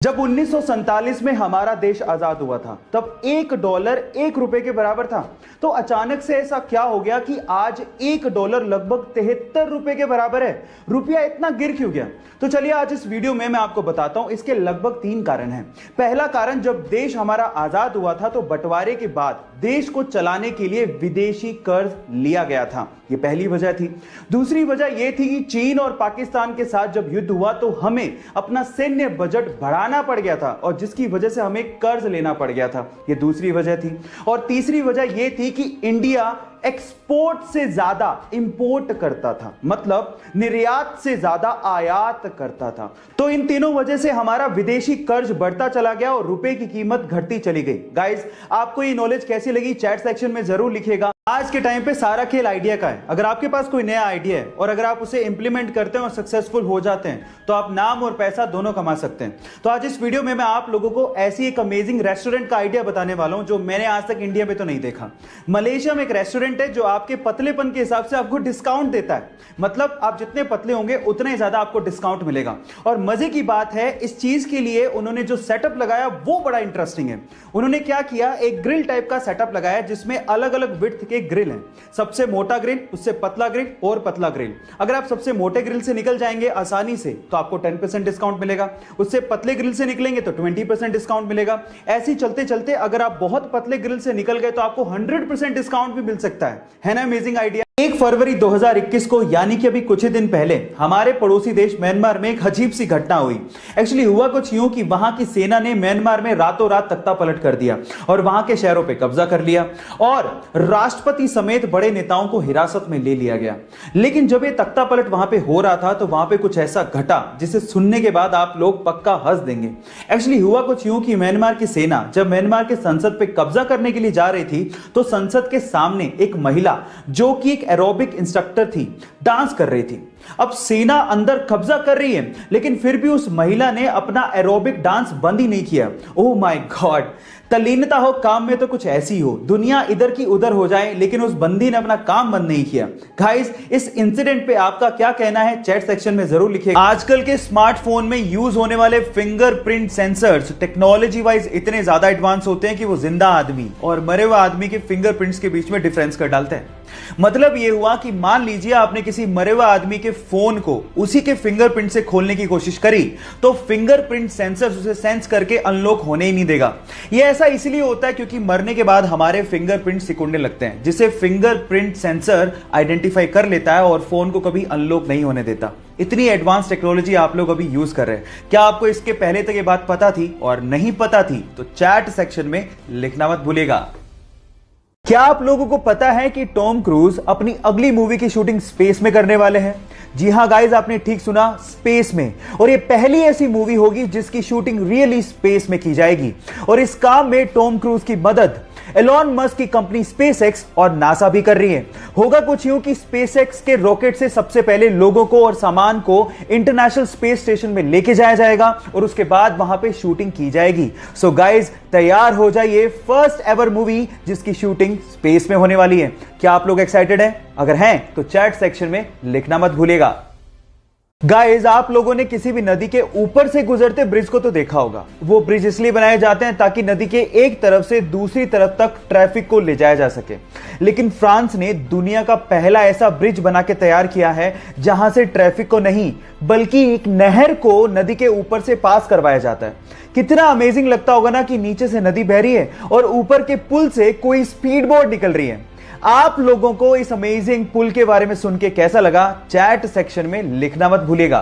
जब 1947 में हमारा देश आजाद हुआ था तब $1 1 के बराबर था। तो अचानक से ऐसा क्या हो गया कि आज $1 लगभग ₹73 के बराबर है। रुपया इतना गिर क्यों गया? तो चलिए आज इस वीडियो में मैं आपको बताता हूं। इसके लगभग 3 कारण हैं। पहला कारण, जब देश हमारा आजाद हुआ था तो बंटवारे के बाद देश को चलाने के लिए विदेशी कर्ज लिया गया था। यह पहली वजह थी। दूसरी वजह यह थी कि चीन और पाकिस्तान के साथ जब युद्ध हुआ तो हमें अपना सैन्य बजट बढ़ाना पड़ गया था और जिसकी वजह से हमें कर्ज लेना पड़ गया था। यह दूसरी वजह थी। और तीसरी वजह यह थी कि इंडिया एक्सपोर्ट से ज्यादा इंपोर्ट करता था, मतलब निर्यात से ज्यादा आयात करता था। तो इन तीनों वजह से हमारा विदेशी कर्ज बढ़ता चला गया और रुपए की कीमत घटती चली गई। गाइस, आपको ये नॉलेज कैसी लगी चैट सेक्शन में जरूर लिखिएगा। आज के टाइम पे सारा खेल आइडिया का है। अगर आपके पास कोई नया आइडिया है और अगर आप उसे इंप्लीमेंट करते हैं और सक्सेसफुल हो जाते हैं तो आप नाम और पैसा दोनों कमा सकते हैं। तो आज इस वीडियो में मैं आप लोगों को ऐसी एक अमेजिंग रेस्टोरेंट का आइडिया बताने वाला हूं जो मैंने आज तक इंडिया में तो नहीं देखा। मलेशिया में एक रेस्टोरेंट है जो आपके पतलेपन के हिसाब से आपको डिस्काउंट देता है, मतलब आप जितने पतले होंगे उतने ही ज्यादा आपको डिस्काउंट मिलेगा। और मजे की बात है, इस चीज के लिए उन्होंने जो सेटअप लगाया वो बड़ा इंटरेस्टिंग है। उन्होंने क्या किया, एक ग्रिल टाइप का सेटअप लगाया जिसमें अलग अलग विड्थ के ग्रिल हैं। सबसे मोटा ग्रिल, उससे पतला ग्रिल और पतला ग्रिल। अगर आप सबसे मोटे ग्रिल से निकल जाएंगे आसानी से तो आपको 10% डिस्काउंट मिलेगा। उससे पतले ग्रिल से निकलेंगे तो 20% डिस्काउंट मिलेगा। ऐसे ही चलते चलते अगर आप बहुत पतले ग्रिल से निकल गए तो आपको 100% डिस्काउंट भी मिल सकता है ना? Amazing idea. 1 फरवरी 2021 को, यानी कि अभी कुछ ही दिन पहले, हमारे पड़ोसी देश म्यांमार में एक अजीब सी घटना हुई। एक्चुअली हुआ कुछ यूं कि वहां की सेना ने म्यांमार में रातों रात तख्ता पलट कर दिया और वहां के शहरों पे कब्जा कर लिया और राष्ट्रपति समेत बड़े नेताओं को हिरासत में ले लिया गया। लेकिन जब ये तख्ता पलट वहां पे हो रहा था तो वहां पे कुछ ऐसा घटा जिसे सुनने के बाद आप लोग पक्का हंस देंगे। एक्चुअली हुआ कुछ यूं कि म्यांमार की सेना जब म्यांमार के संसद पे कब्जा करने के लिए जा रही थी तो संसद के सामने एक महिला जो कि एक एरोबिक इंस्ट्रक्टर थी, डांस कर रही थी। अब सेना अंदर कब्जा कर रही है लेकिन फिर भी उस महिला ने अपना एरोबिक डांस बंद ही नहीं किया। ओह माय गॉड, तल्लीनता हो काम में तो कुछ ऐसी हो, दुनिया इधर की उधर हो जाए लेकिन उस बंदी ने अपना काम बंद नहीं किया। गाइस, इस इंसिडेंट पे आपका क्या कहना है चैट सेक्शन में जरूर लिखिएगा। आजकल के स्मार्टफोन में यूज होने वाले फिंगरप्रिंट सेंसर्स टेक्नोलॉजी वाइज इतने ज्यादा एडवांस होते हैं कि वो जिंदा आदमी और मरे हुए आदमी के फिंगरप्रिंट्स के बीच में डिफरेंस कर डालते हैं। मतलब ये हुआ कि मान लीजिए आपने किसी मरे हुए आदमी के फोन को उसी के फिंगरप्रिंट से खोलने की कोशिश करी तो फिंगरप्रिंट सेंसर उसे सेंस करके अनलॉक होने ही नहीं देगा। यह ऐसा इसलिए होता है क्योंकि मरने के बाद हमारे फिंगरप्रिंट सिकुड़ने लगते हैं जिसे फिंगरप्रिंट सेंसर आइडेंटिफाई कर लेता है और फोन को कभी अनलॉक नहीं होने देता। इतनी एडवांस टेक्नोलॉजी आप लोग अभी यूज कर रहे हैं। क्या आपको इसके पहले तक ये बात पता थी? और नहीं पता थी तो चैट सेक्शन में लिखना मत भूलिएगा। क्या आप लोगों को पता है कि टॉम क्रूज अपनी अगली मूवी की शूटिंग स्पेस में करने वाले हैं? जी हां गाइस, आपने ठीक सुना, स्पेस में। और ये पहली ऐसी मूवी होगी जिसकी शूटिंग रियली स्पेस में की जाएगी और इस काम में टॉम क्रूज की मदद एलोन मस्क की कंपनी स्पेसएक्स और नासा भी कर रही है। होगा कुछ यूं कि स्पेसएक्स के रॉकेट से सबसे पहले लोगों को और सामान को इंटरनेशनल स्पेस स्टेशन में लेके जाया जाएगा और उसके बाद वहां पे शूटिंग की जाएगी। सो गाइस, तैयार हो जाइए, फर्स्ट एवर मूवी जिसकी शूटिंग स्पेस में होने वाली है। क्या आप लोग एक्साइटेड हैं? अगर हैं तो चैट सेक्शन में लिखना मत भूलिएगा। गाइस, आप लोगों ने किसी भी नदी के ऊपर से गुजरते ब्रिज को तो देखा होगा। वो ब्रिज इसलिए बनाए जाते हैं ताकि नदी के एक तरफ से दूसरी तरफ तक ट्रैफिक को ले जाया जा सके। लेकिन फ्रांस ने दुनिया का पहला ऐसा ब्रिज बना के तैयार किया है जहां से ट्रैफिक को नहीं बल्कि एक नहर को नदी के ऊपर से पास करवाया जाता है। कितना अमेजिंग लगता होगा ना कि नीचे से नदी बह रही है और ऊपर के पुल से कोई स्पीड बोट निकल रही है। आप लोगों को इस अमेजिंग पुल के बारे में सुन के कैसा लगा चैट सेक्शन में लिखना मत भूलिएगा।